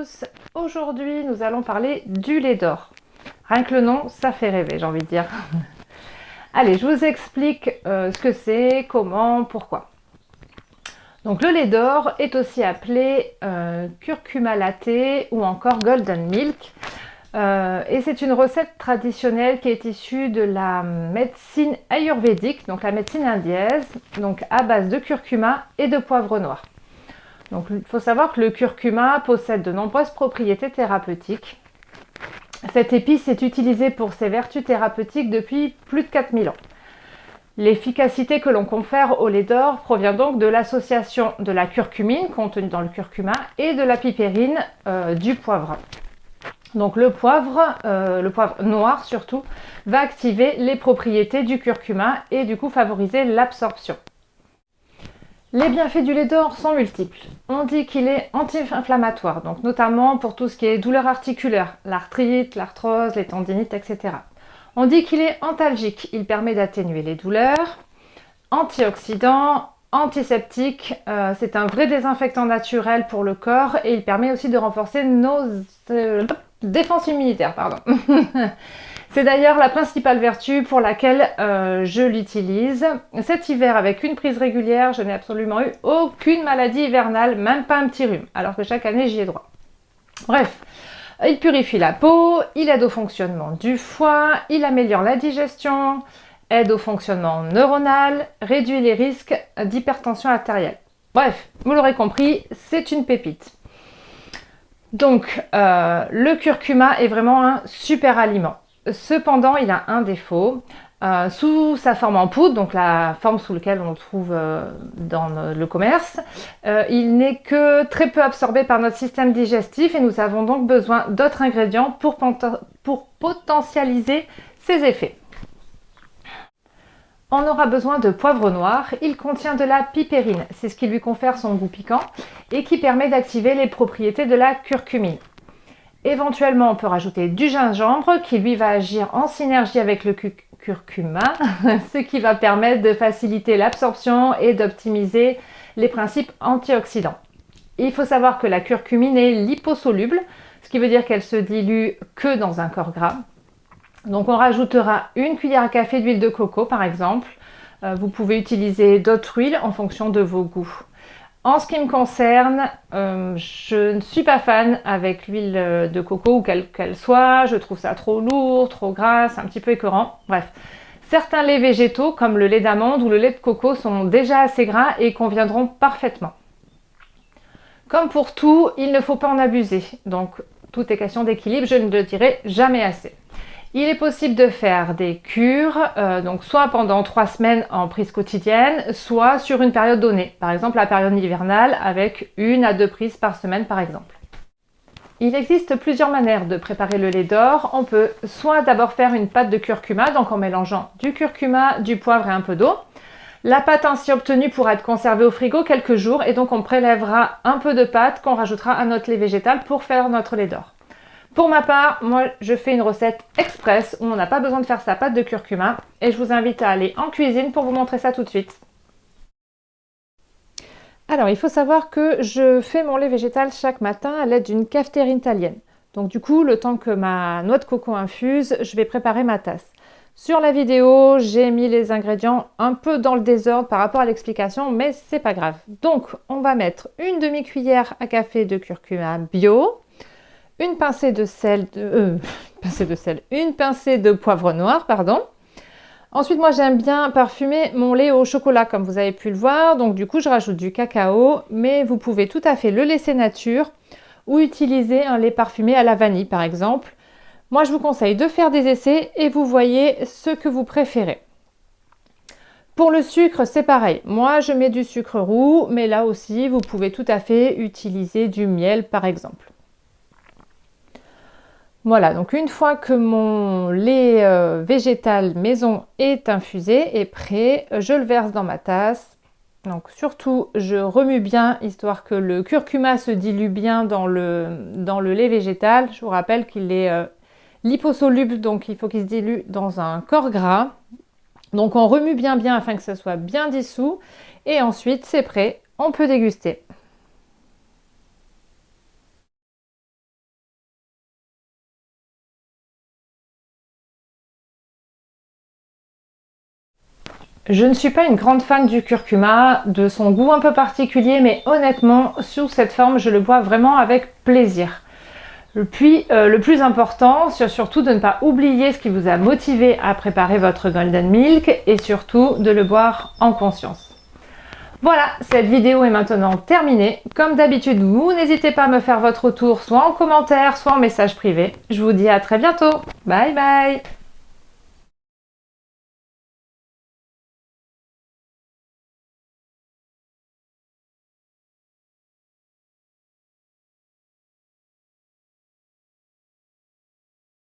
tous, aujourd'hui nous allons parler du lait d'or. Rien que le nom, ça fait rêver, j'ai envie de dire. Allez, je vous explique ce que c'est, comment, pourquoi. Donc le lait d'or est aussi appelé curcuma latte ou encore golden milk. Et c'est une recette traditionnelle qui est issue de la médecine ayurvédique, donc la médecine indienne, donc à base de curcuma et de poivre noir. Donc, il faut savoir que le curcuma possède de nombreuses propriétés thérapeutiques. Cette épice est utilisée pour ses vertus thérapeutiques depuis plus de 4000 ans. L'efficacité que l'on confère au lait d'or provient donc de l'association de la curcumine contenue dans le curcuma et de la pipérine du poivre. Donc le poivre noir surtout, va activer les propriétés du curcuma et du coup favoriser l'absorption. Les bienfaits du lait d'or sont multiples. On dit qu'il est anti-inflammatoire, donc notamment pour tout ce qui est douleur articulaire, l'arthrite, l'arthrose, les tendinites, etc. On dit qu'il est antalgique, il permet d'atténuer les douleurs, antioxydant, antiseptique, c'est un vrai désinfectant naturel pour le corps et il permet aussi de renforcer nos défenses immunitaires. C'est d'ailleurs la principale vertu pour laquelle je l'utilise. Cet hiver, avec une prise régulière, je n'ai absolument eu aucune maladie hivernale, même pas un petit rhume, alors que chaque année j'y ai droit. Bref, il purifie la peau, il aide au fonctionnement du foie, il améliore la digestion, aide au fonctionnement neuronal, réduit les risques d'hypertension artérielle. Bref, vous l'aurez compris, c'est une pépite. Donc, le curcuma est vraiment un super aliment. Cependant, il a un défaut. Sous sa forme en poudre, donc la forme sous laquelle on le trouve dans le commerce, il n'est que très peu absorbé par notre système digestif et nous avons donc besoin d'autres ingrédients pour potentialiser ses effets. On aura besoin de poivre noir, il contient de la pipérine, c'est ce qui lui confère son goût piquant et qui permet d'activer les propriétés de la curcumine. Éventuellement, on peut rajouter du gingembre qui lui va agir en synergie avec le curcuma, ce qui va permettre de faciliter l'absorption et d'optimiser les principes antioxydants. Il faut savoir que la curcumine est liposoluble, ce qui veut dire qu'elle se dilue que dans un corps gras. Donc on rajoutera une cuillère à café d'huile de coco par exemple. Vous pouvez utiliser d'autres huiles en fonction de vos goûts. En ce qui me concerne, je ne suis pas fan avec l'huile de coco ou quelle qu'elle soit. Je trouve ça trop lourd, trop gras, un petit peu écœurant. Bref, certains laits végétaux comme le lait d'amande ou le lait de coco sont déjà assez gras et conviendront parfaitement. Comme pour tout, il ne faut pas en abuser. Donc, tout est question d'équilibre, je ne le dirai jamais assez. Il est possible de faire des cures, donc soit pendant 3 semaines en prise quotidienne, soit sur une période donnée. Par exemple, la période hivernale avec 1 à 2 prises par semaine par exemple. Il existe plusieurs manières de préparer le lait d'or. On peut soit d'abord faire une pâte de curcuma, donc en mélangeant du curcuma, du poivre et un peu d'eau. La pâte ainsi obtenue pourra être conservée au frigo quelques jours et donc on prélèvera un peu de pâte qu'on rajoutera à notre lait végétal pour faire notre lait d'or. Pour ma part, moi je fais une recette express où on n'a pas besoin de faire sa pâte de curcuma et je vous invite à aller en cuisine pour vous montrer ça tout de suite. Alors il faut savoir que je fais mon lait végétal chaque matin à l'aide d'une cafetière italienne. Donc du coup, le temps que ma noix de coco infuse, je vais préparer ma tasse. Sur la vidéo, j'ai mis les ingrédients un peu dans le désordre par rapport à l'explication, mais c'est pas grave. Donc on va mettre une demi-cuillère à café de curcuma bio, une pincée de poivre noir, pardon. Ensuite, moi j'aime bien parfumer mon lait au chocolat comme vous avez pu le voir. Donc du coup, je rajoute du cacao, mais vous pouvez tout à fait le laisser nature ou utiliser un lait parfumé à la vanille par exemple. Moi, je vous conseille de faire des essais et vous voyez ce que vous préférez. Pour le sucre, c'est pareil. Moi, je mets du sucre roux, mais là aussi, vous pouvez tout à fait utiliser du miel par exemple. Voilà, donc une fois que mon lait végétal maison est infusé et prêt, je le verse dans ma tasse. Donc surtout, je remue bien, histoire que le curcuma se dilue bien dans le lait végétal. Je vous rappelle qu'il est liposoluble, donc il faut qu'il se dilue dans un corps gras. Donc on remue bien afin que ça soit bien dissous. Et ensuite, c'est prêt, on peut déguster. Je ne suis pas une grande fan du curcuma, de son goût un peu particulier, mais honnêtement, sous cette forme, je le bois vraiment avec plaisir. Puis, le plus important, c'est surtout de ne pas oublier ce qui vous a motivé à préparer votre Golden Milk et surtout de le boire en conscience. Voilà, cette vidéo est maintenant terminée. Comme d'habitude, vous n'hésitez pas à me faire votre retour, soit en commentaire, soit en message privé. Je vous dis à très bientôt. Bye bye!